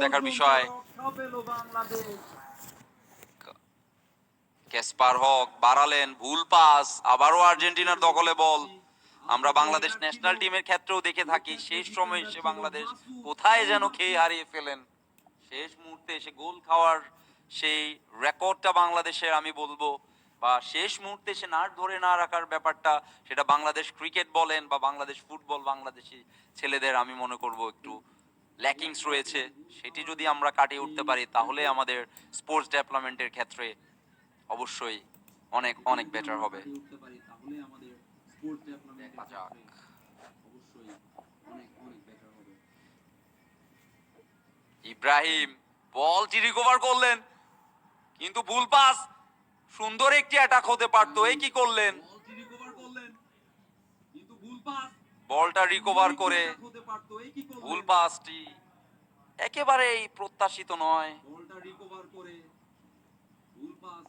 দেখার বিষয়। ক্যাসপার হক বাড়ালেন, ভুল পাস, আবারও আর্জেন্টিনার দখলে বল। আমরা বাংলাদেশ ন্যাশনাল টিমের ক্ষেত্রেও দেখে থাকি শেষ সময় এসে বাংলাদেশ কোথায় যেন খেয়ে হারিয়ে ফেলেন। শেষ মুহূর্তে এসে গোল খাওয়ার সেই রেকর্ডটা বাংলাদেশের, আমি বলবো, বা শেষ মুহূর্তে এসে নাট ধরে না রাখার ব্যাপারটা, সেটা বাংলাদেশ ক্রিকেট বলেন বা বাংলাদেশ ফুটবল, বাংলাদেশি ছেলেদের আমি মনে করব একটু ল্যাকিংস রয়েছে। সেটি যদি আমরা কাটিয়ে উঠতে পারি তাহলে আমাদের স্পোর্টস ডেভেলপমেন্টের ক্ষেত্রে অবশ্যই অনেক অনেক বেটার হবে। দেখা যাক। ইব্রাহিম বলটি রিকভার করলেন, কিন্তু ভুল পাস। সুন্দর একটি অ্যাটাক হতে পারতো, এই কি করলেন? বলটা রিকভার করে ভুল পাসটি একেবারেই প্রত্যাশিত নয়।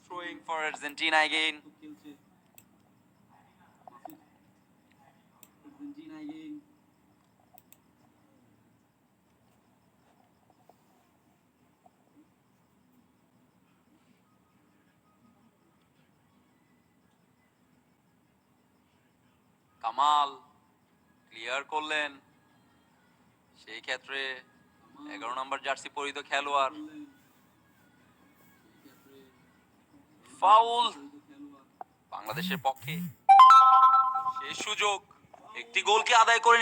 Throwing for Argentina again. Kamal clear করলেন, সেই ক্ষেত্রে 11 নম্বর জার্সি পরিহিত খেলোয়াড়। ফাউল বাংলাদেশের পক্ষে। সেই সুযোগ, একটি গোলকে আদায় করে